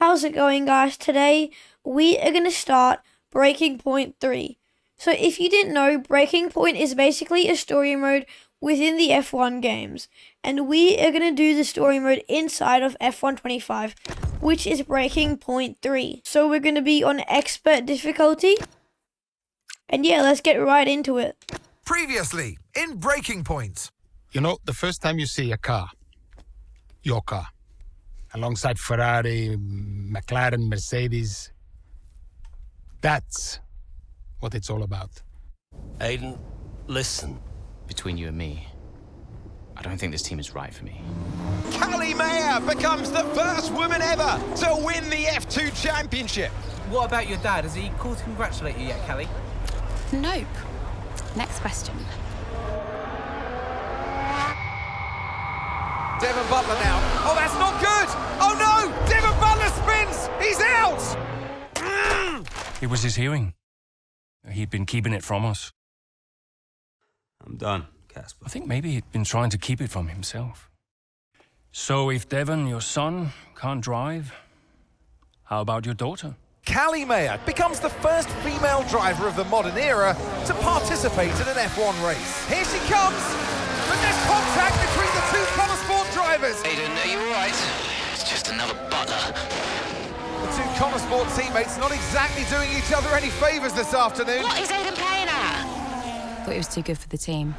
How's it going, guys? Today we are going to start Breaking Point 3. So if you didn't know, Breaking Point is basically a story mode within the F1 games. And we are going to do the story mode inside of F1 25, which is Breaking Point 3. So we're going to be on expert difficulty. And yeah, let's get right into it. Previously, in Breaking Point. You know, the first time you see a car, your car, alongside Ferrari, McLaren, Mercedes, that's what it's all about. Aiden, listen. Between you and me, I don't think this team is right for me. Callie Mayer becomes the first woman ever to win the F2 championship. What about your dad? Has he called to congratulate you yet, Callie? Nope. Next question. Devon Butler now. Oh, that's not good. Oh no, Devon Butler spins. He's out. It was his hearing. He'd been keeping it from us. I'm done, Casper. I think maybe he'd been trying to keep it from himself. So if Devon, your son, can't drive, how about your daughter? Callie Mayer becomes the first female driver of the modern era to participate in an F1 race. Here she comes. But there's contact between the two Konnersport drivers. Aiden, are you all right? It's just another Butler. The two Konnersport teammates not exactly doing each other any favours this afternoon. What is Aiden playing at? Thought he was too good for the team.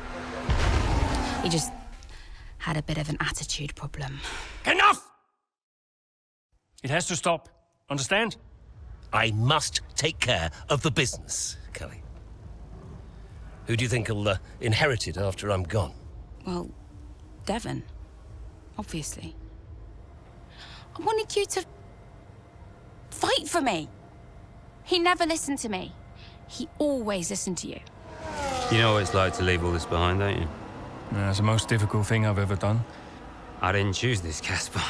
He just had a bit of an attitude problem. Enough! It has to stop. Understand? I must take care of the business, Kelly. Who do you think will inherit it after I'm gone? Well, Devon, obviously. I wanted you to fight for me. He never listened to me. He always listened to you. You know what it's like to leave all this behind, don't you? It's the most difficult thing I've ever done. I didn't choose this, Casper.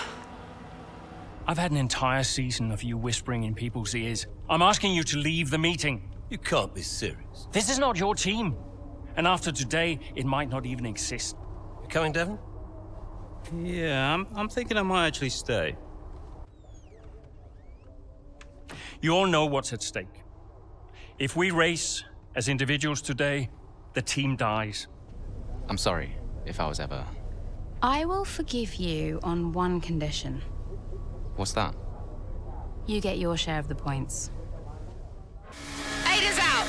I've had an entire season of you whispering in people's ears. I'm asking you to leave the meeting. You can't be serious. This is not your team. And after today, it might not even exist. You coming, Devon? Yeah, I'm thinking I might actually stay. You all know what's at stake. If we race as individuals today, the team dies. I'm sorry if I was ever... I will forgive you on one condition. What's that? You get your share of the points. Aiden's out.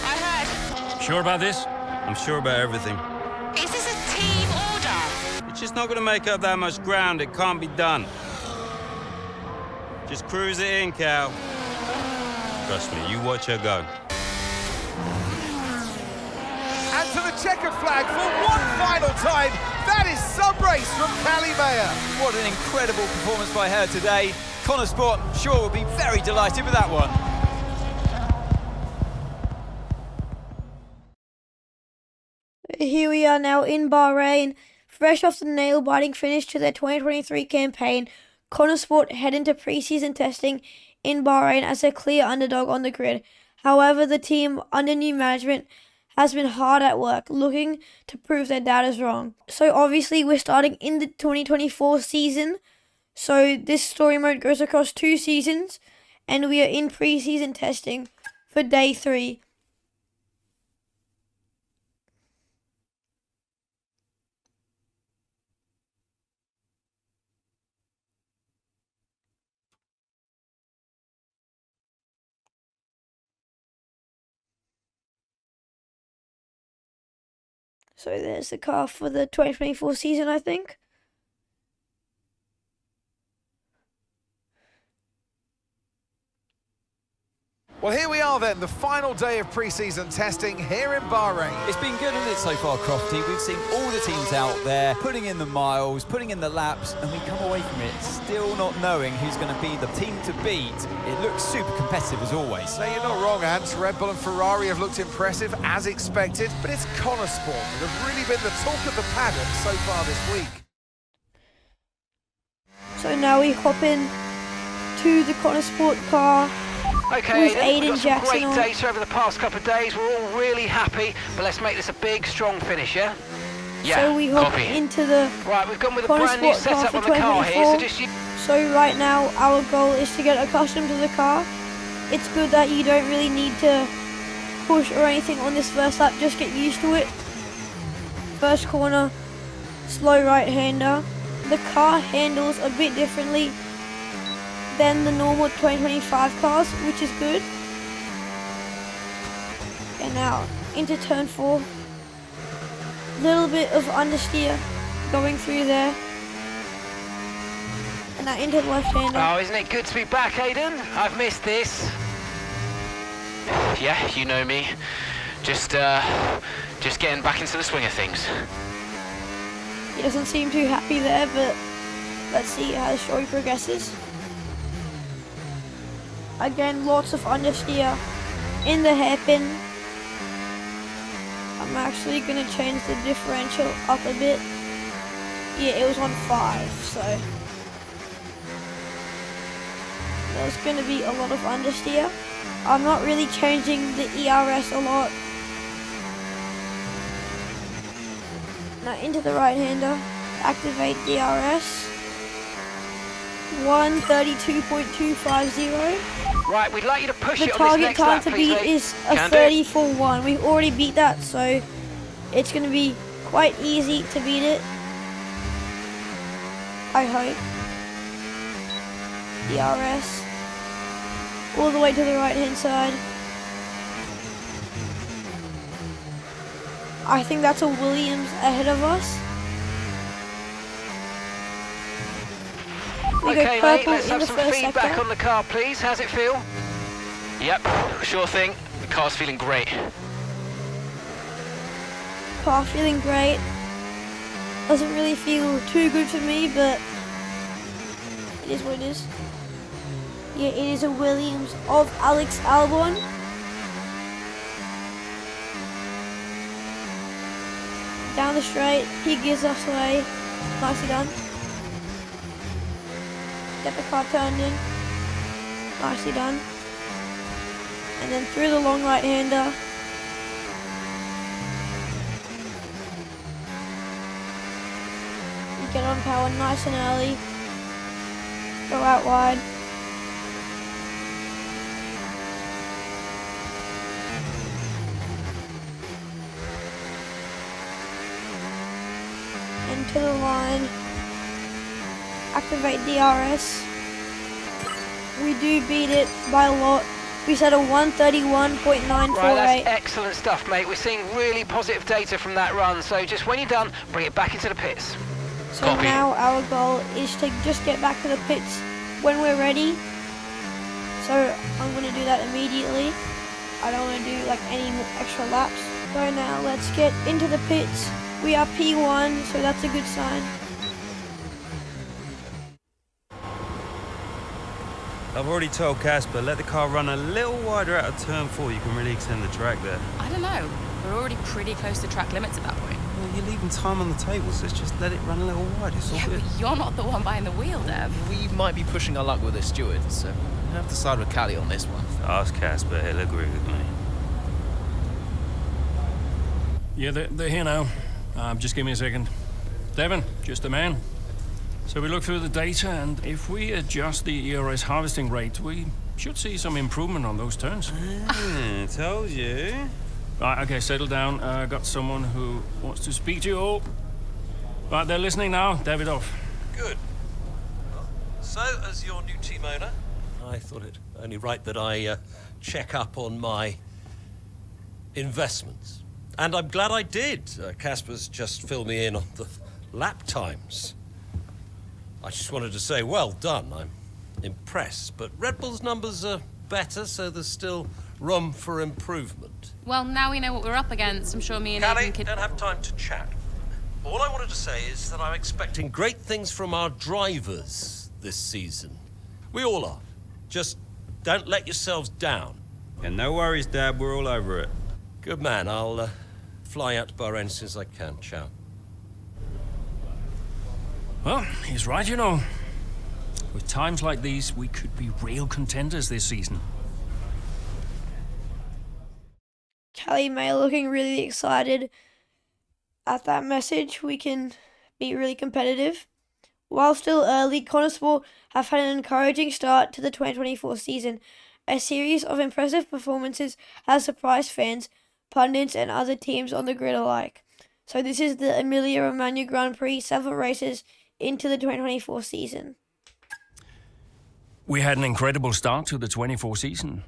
I heard. Sure about this? I'm sure about everything. Is this a team order? It's just not going to make up that much ground. It can't be done. Just cruise it in, Cal. Trust me, you watch her go. And to the checkered flag for one final time. That is some race from Callie Mayer. What an incredible performance by her today. Konnersport, I'm sure, will be very delighted with that one. Here we are now in Bahrain, fresh off the nail-biting finish to their 2023 campaign. Konnersport head into pre-season testing in Bahrain as a clear underdog on the grid. However, the team under new management has been hard at work, looking to prove their doubters wrong. So obviously we're starting in the 2024 season. So this story mode goes across 2 seasons, and we are in pre-season testing for day 3. So there's the car for the 2024 season, I think. Well, here we are then, the final day of pre-season testing here in Bahrain. It's been good, hasn't it, so far, Crofty? We've seen all the teams out there, putting in the miles, putting in the laps, and we come away from it still not knowing who's going to be the team to beat. It looks super competitive as always. Now, you're not wrong, Ant. Red Bull and Ferrari have looked impressive, as expected, but it's Konnersport that have really been the talk of the paddock so far this week. So now we hop in to the Konnersport car. Okay, with Aiden, we've got some Jackson great on. data over the past couple of days. We're all really happy, but let's make this a big, strong finish, yeah? So we hop into the Right, we've gone with a brand new Konnersport car setup for on the car here, so 2024. just you... So right now our goal is to get accustomed to the car. It's good that you don't really need to push or anything on this first lap, just get used to it. First corner, slow right-hander. The car handles a bit differently than the normal 2025 cars, which is good. And now into turn 4. Little bit of understeer going through there. And now into the left-hander. Oh, isn't it good to be back, Aidan? I've missed this. Yeah, you know me. Just getting back into the swing of things. He doesn't seem too happy there, but let's see how the story progresses. Again, lots of understeer in the hairpin. I'm actually going to change the differential up a bit. Yeah, it was on 5, so there's going to be a lot of understeer. I'm not really changing the ERS a lot. Now into the right-hander, activate DRS. 1:32.250. Right, we'd like you to push The it on this target next time lap, to please, beat mate. is a Can do. 34.1. We've already beat that, so it's going to be quite easy to beat it. I hope. DRS. All the way to the right-hand side. I think that's a Williams ahead of us. We go Okay, mate, purple let's in have the some first feedback sector. on the car, please. How's it feel? Yep, sure thing. The car's feeling great. Car feeling great. Doesn't really feel too good for me, but it is what it is. Yeah, it is a Williams of Alex Albon. Down the straight, he gives us away. Nicely done. Get the car turned in. Nicely done. And then through the long right-hander. We get on power nice and early. Go out wide. Into the line. Activate DRS. We do beat it by a lot. We set a 1:31.948. Right, that's excellent stuff, mate. We're seeing really positive data from that run, so just when you're done, bring it back into the pits. So Copy. now our goal is to just get back to the pits when we're ready. So I'm going to do that immediately. I don't want to do like any more extra laps. So now let's get into the pits. We are P1, so that's a good sign. I've already told Casper, let the car run a little wider out of turn 4. You can really extend the track there. I don't know. We're already pretty close to track limits at that point. Well, you're leaving time on the table, so just let it run a little wider. It's all Yeah, good. but you're not the one behind the wheel, Dev. We might be pushing our luck with the stewards, so we'll have to side with Callie on this one. Ask Casper, he'll agree with me. Yeah, they're here now. Just give me a second. Devon, just a man. So we look through the data, and if we adjust the ERS harvesting rate, we should see some improvement on those turns. Told you. Right, okay, settle down. Got someone who wants to speak to you all. Right, they're listening now. David off. Good. So, as your new team owner, I thought it only right that I check up on my investments. And I'm glad I did. Casper's just filled me in on the lap times. I just wanted to say, well done. I'm impressed. But Red Bull's numbers are better, so there's still room for improvement. Well, now we know what we're up against. I'm sure me and Callie, Aidan could... don't have time to chat. All I wanted to say is that I'm expecting great things from our drivers this season. We all are. Just don't let yourselves down. And no worries, Dad, we're all over it. Good man. I'll fly out to Bahrain as soon as I can. Ciao. Well, he's right, you know. With times like these, we could be real contenders this season. Callie May looking really excited at that message. We can be really competitive. While still early, Konnersport have had an encouraging start to the 2024 season. A series of impressive performances has surprised fans, pundits and other teams on the grid alike. So this is the Emilia-Romagna Grand Prix, several races into the 2024 season. We had an incredible start to the 24 season.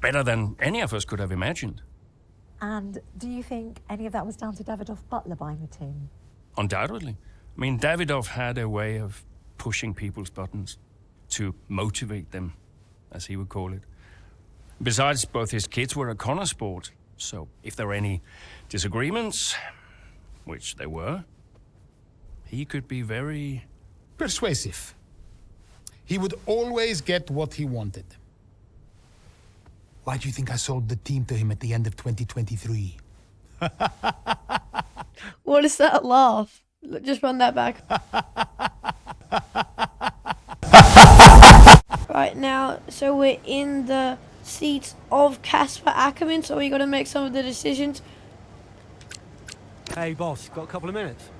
Better than any of us could have imagined. And do you think any of that was down to Davidoff Butler buying the team? Undoubtedly. I mean, Davidoff had a way of pushing people's buttons to motivate them, as he would call it. Besides, both his kids were at Konnersport, so if there were any disagreements, which there were, he could be very persuasive. He would always get what he wanted. Why do you think I sold the team to him at the end of 2023? What is that laugh? Just run that back. Right now, so we're in the seats of Casper Ackerman, so we got to make some of the decisions. Hey boss, got a couple of minutes?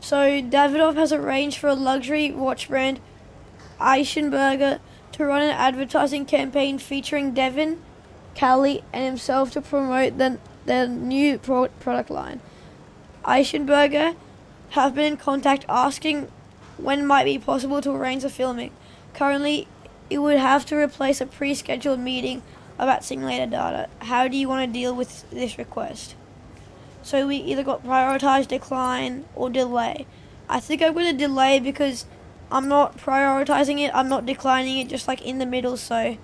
So Davidoff has arranged for a luxury watch brand, Eichenberger, to run an advertising campaign featuring Devin, Callie and himself to promote the new product line. Eichenberger have been in contact asking when it might be possible to arrange the filming. Currently, it would have to replace a pre-scheduled meeting about simulator data. How do you want to deal with this request? So we either got prioritize, decline, or delay. I think I'm going to delay because I'm not prioritizing it, I'm not declining it, just like in the middle, so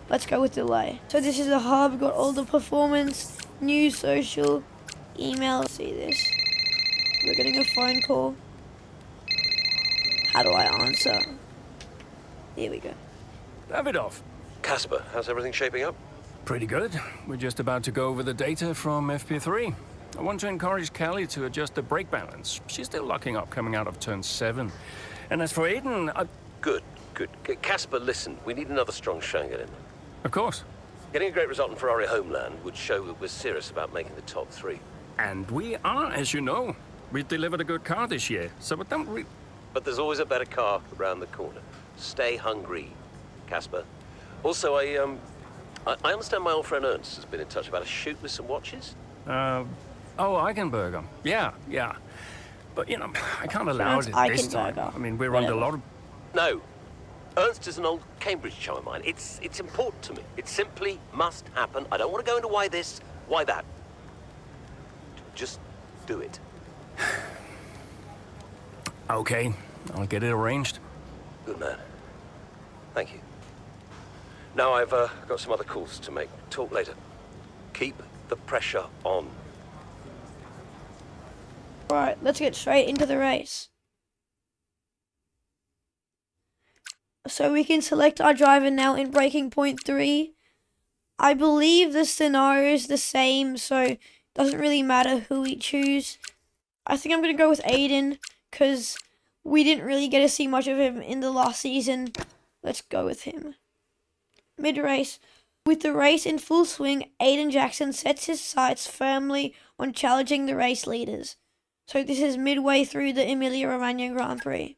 let's go with delay. So this is the hub, got all the performance, news, social, email, let's see this. We're getting a phone call. How do I answer? Here we go. Davidoff. Casper, how's everything shaping up? Pretty good. We're just about to go over the data from FP3. I want to encourage Callie to adjust the brake balance. She's still locking up coming out of turn 7. And as for Aiden, Good. Casper, listen, we need another strong Schengen in. Of course. Getting a great result in Ferrari homeland would show that we're serious about making the top 3. And we are, as you know. We've delivered a good car this year, so But there's always a better car around the corner. Stay hungry, Casper. Also, I understand my old friend Ernst has been in touch about a shoot with some watches. Oh, Eichenberger. Yeah. But, you know, I can't allow it this time. I mean, we're under a lot of... No. Ernst is an old Cambridge chum of mine. It's important to me. It simply must happen. I don't want to go into why this, why that. Just do it. Okay, I'll get it arranged. Good man. Thank you. Now I've got some other calls to make. Talk later. Keep the pressure on. Right, let's get straight into the race. So we can select our driver now in breaking point 3. I believe the scenario is the same, so it doesn't really matter who we choose. I think I'm going to go with Aiden, because we didn't really get to see much of him in the last season. Let's go with him. Mid-race. With the race in full swing, Aiden Jackson sets his sights firmly on challenging the race leaders. So this is midway through the Emilia-Romagna Grand Prix.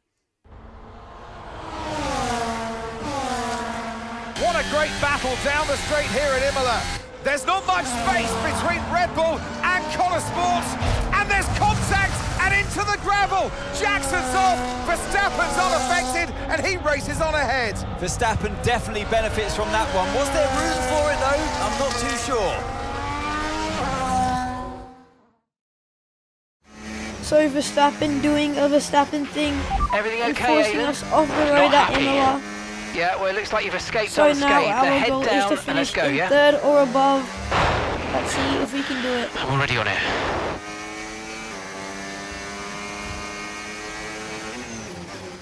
What a great battle down the straight here at Imola. There's not much space between Red Bull and Konnersport, and there's contact and into the gravel. Jackson's off, Verstappen's unaffected, and he races on ahead. Verstappen definitely benefits from that one. Was there room for it though? I'm not too sure. So Verstappen doing a Verstappen thing. Everything and okay, forcing Aiden? us off the road at Imola. Yeah, well, it looks like you've escaped So unscathed. now The our head goal down, is to and let's finish go, in yeah? 3rd or above. Let's see if we can do it. I'm already on it.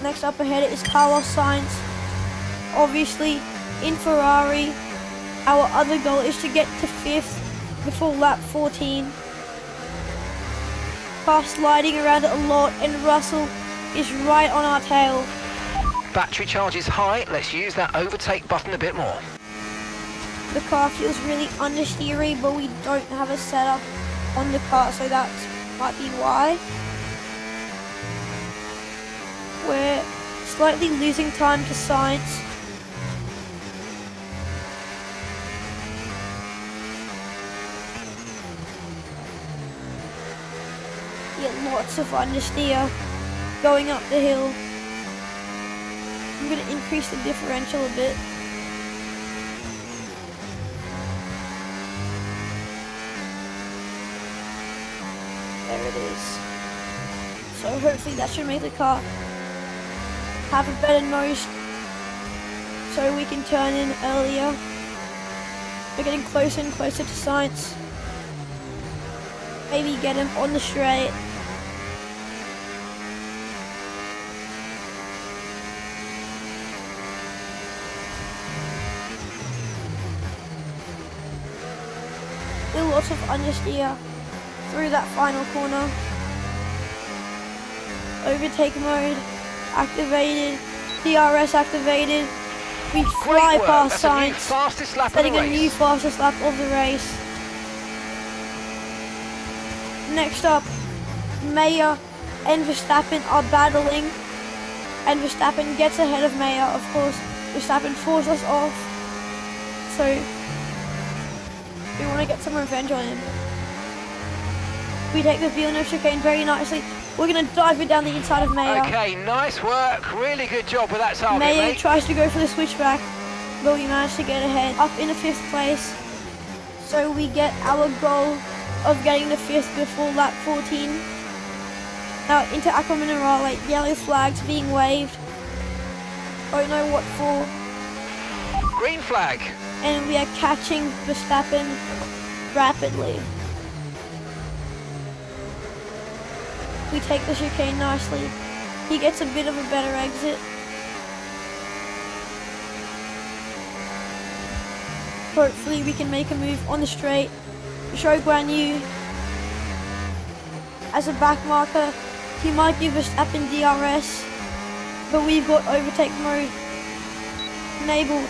Next up ahead is Carlos Sainz. Obviously, in Ferrari, our other goal is to get to 5th before lap 14. Car sliding around a lot, and Russell is right on our tail. Battery charge is high. Let's use that overtake button a bit more. The car feels really understeery, but we don't have a setup on the car, so that might be why. We're slightly losing time to Science. Yeah, lots of understeer going up the hill. I'm going to increase the differential a bit. There it is. So hopefully that should make the car have a better nose so we can turn in earlier. We're getting closer and closer to Science. Maybe get him on the straight. Still lots of understeer through that final corner. Overtake mode activated, DRS activated. We fly past Science, setting a new fastest lap of the race. Next up, Mayer and Verstappen are battling, and Verstappen gets ahead of Mayer. Of course, Verstappen forces us off, so we want to get some revenge on him. We take the Villeneuve chicane very nicely. We're going to dive it down the inside of Mayer. Okay, nice work. Really good job with that target, Mayer mate. tries to go for the switchback, but we managed to get ahead, up in the 5th place. So we get our goal of getting the 5th before lap 14. Now into Aqua Minerale, yellow flags being waved. Don't know what for. Green flag. And we are catching Verstappen rapidly. We take the chicane nicely. He gets a bit of a better exit. Hopefully we can make a move on the straight. Show Guan Yu as a back marker. He might give us up in DRS, but we've got overtake mode enabled.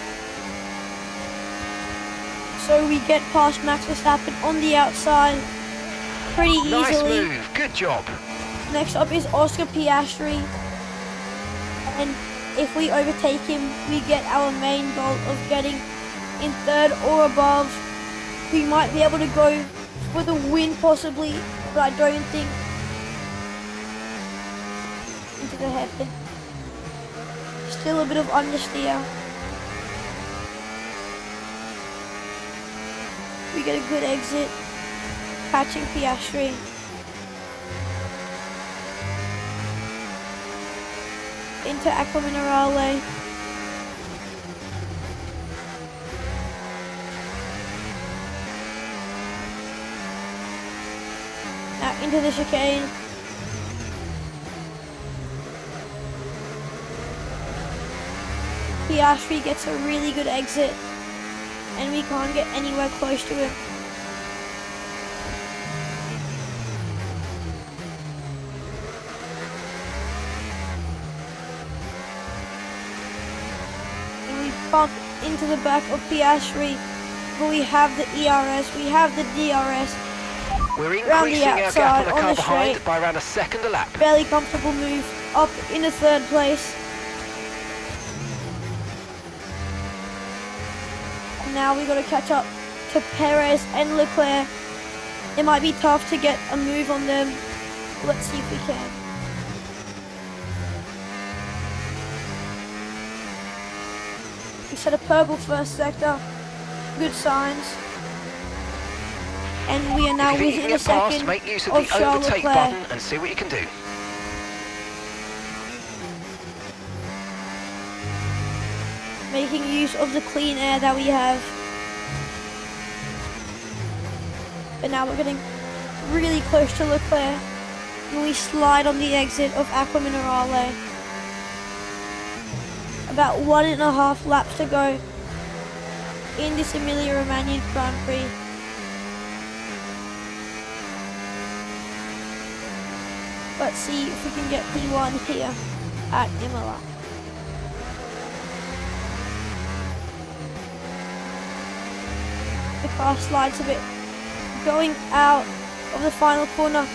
So we get past Max Verstappen on the outside pretty easily. Nice move, good job. Next up is Oscar Piastri, and if we overtake him, we get our main goal of getting in 3rd or above. We might be able to go for the win possibly, but I don't think. Into the hairpin. Still a bit of understeer. We get a good exit, catching Piastri. Into Aqua Minerale. Now into the chicane. Piastri gets a really good exit, and we can't get anywhere close to him. Bump into the back of Piastri, but we have the ERS, we have the DRS. We're increasing our gap on the car behind by around a second a lap. Fairly comfortable move, up in the 3rd place. And now we got to catch up to Perez and Leclerc. It might be tough to get a move on them. Let's see if we can. We set a purple first sector, good signs, and we are now within a second make use of the Charles overtake Leclerc. button and see what you can do. Making use of the clean air that we have. But now we're getting really close to Leclerc, and we slide on the exit of Aqua Minerale. About 1.5 laps to go in this Emilia-Romagna Grand Prix. Let's see if we can get P1 here at Imola. The car slides a bit, going out of the final corner.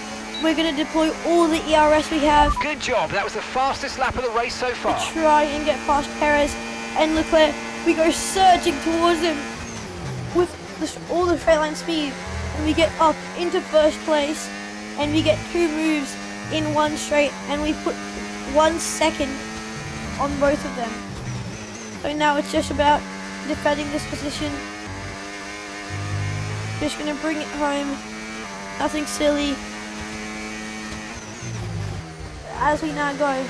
we're going to deploy all the ERS we have Good job. That was the fastest lap of the race so far. to try and get past Perez and Leclerc. We go surging towards them with all the straight line speed, and we get up into first place, and we get 2 moves in one straight, and we put 1 second on both of them. So now it's just about defending this position. Just gonna bring it home. Nothing silly. As we now go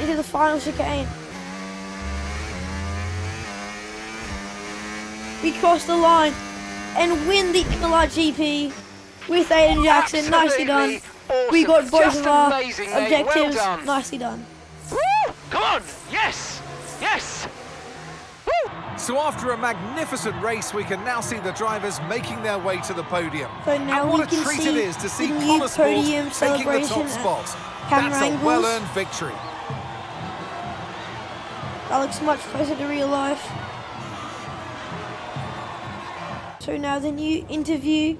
into the final chicane. We cross the line and win the Imola GP with Aiden Jackson. Nicely done. Awesome. We got both Just of our amazing, mate. objectives. Well done. Nicely done. Woo! Come on! Yes! Yes! Woo! So after a magnificent race, we can now see the drivers making their way to the podium. So now and we what a can treat see it is to see the new Konnersport podium taking the top celebration spot. camera That's a angles. well-earned victory. That looks much closer to real life. So now the new interview,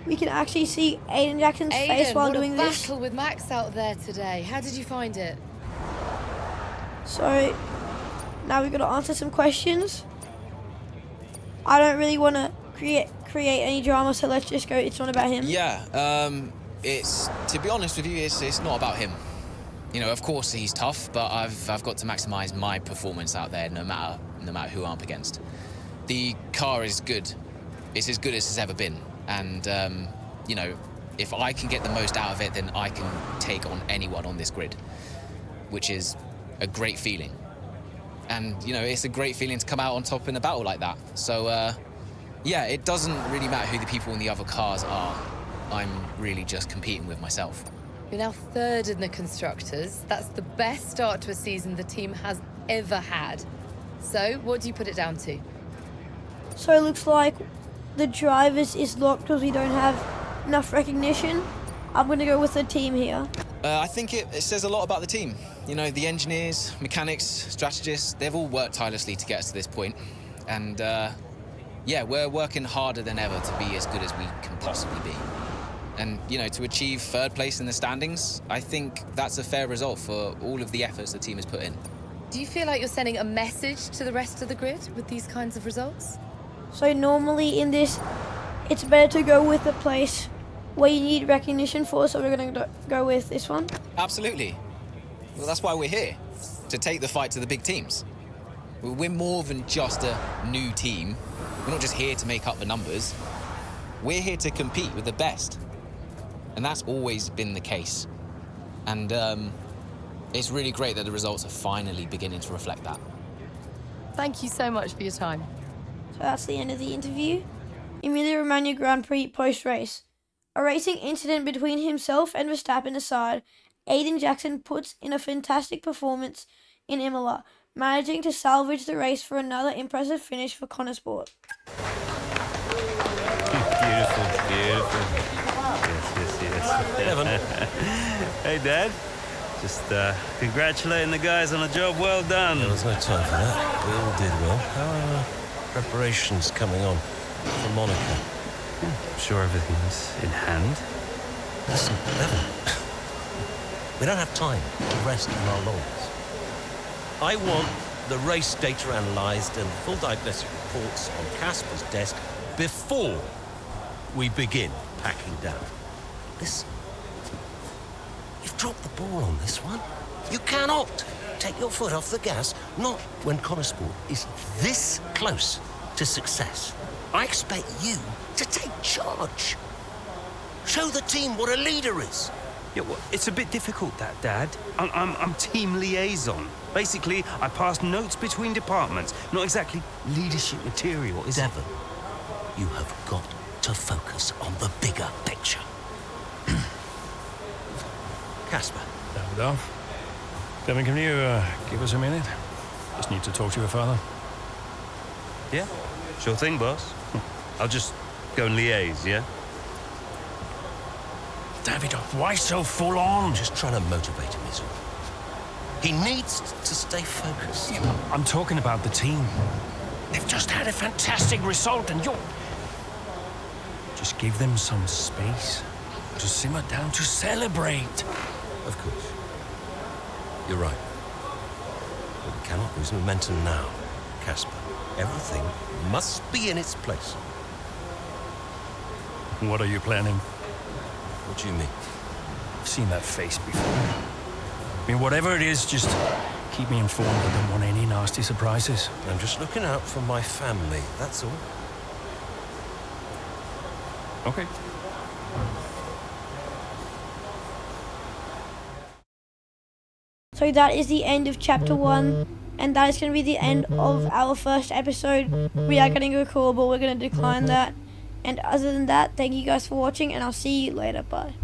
we can actually see Aiden Jackson's face while doing what a this. battle with Max out there today. How did you find it? So now we've got to answer some questions. I don't really want to create any drama, so let's just go. It's not about him. Yeah, it's, to be honest with you, it's not about him. You know, of course he's tough, but I've got to maximise my performance out there, no matter who I'm up against. The car is good. It's as good as it's ever been, and you know, if I can get the most out of it, then I can take on anyone on this grid, which is a great feeling. And you know, it's a great feeling to come out on top in a battle like that. So yeah, it doesn't really matter who the people in the other cars are. I'm really just competing with myself. You're now 3rd in the Constructors. That's the best start to a season the team has ever had. So, what do you put it down to? So it looks like the drivers is locked because we don't have enough recognition. I'm going to go with the team here. I think it says a lot about the team. You know, the engineers, mechanics, strategists, they've all worked tirelessly to get us to this point. And yeah, we're working harder than ever to be as good as we can possibly be. And, you know, to achieve 3rd place in the standings, I think that's a fair result for all of the efforts the team has put in. Do you feel like you're sending a message to the rest of the grid with these kinds of results? So normally in this, it's better to go with the place where you need recognition for, so we're going to go with this one. Absolutely. Well, that's why we're here, to take the fight to the big teams. We're more than just a new team. We're not just here to make up the numbers. We're here to compete with the best. And that's always been the case. And it's really great that the results are finally beginning to reflect that. Thank you so much for your time. So that's the end of the interview. Emilia-Romagna Grand Prix post-race. A racing incident between himself and Verstappen aside, Aiden Jackson puts in a fantastic performance in Imola, managing to salvage the race for another impressive finish for Konnersport. Beautiful, beautiful. Yes. Hey, Dad. Just congratulating the guys on a job well done. There was no time for that. We all did well. How are preparations coming on for Monaco? I'm sure everything's in hand. Listen, Evan, we don't have time to rest on our laurels. I want the race data analysed and full diagnostic reports on Casper's desk before we begin packing down. Listen, you've dropped the ball on this one. You cannot take your foot off the gas, not when Konnersport is this close to success. I expect you to take charge. Show the team what a leader is. Yeah, well, it's a bit difficult, that, Dad. I'm team liaison. Basically, I pass notes between departments. Not exactly leadership material, is it? Devon, you have got to focus on the bigger picture. Casper. Devon, can you give us a minute? Just need to talk to your father. Yeah, sure thing, boss. I'll just go and liaise, yeah? Davidoff, why so full on? Just trying to motivate him, is all. He needs to stay focused. Yeah, I'm talking about the team. They've just had a fantastic result and you're... Just give them some space. to simmer down to celebrate. Of course. You're right. But we cannot lose momentum now, Casper. Everything must be in its place. What are you planning? What do you mean? I've seen that face before. I mean, whatever it is, just keep me informed. I don't want any nasty surprises. I'm just looking out for my family, that's all. Okay. So that is the end of chapter 1, and that is going to be the end of our first episode. We are getting a call, but we're going to decline that. And other than that, thank you guys for watching, and I'll see you later. Bye.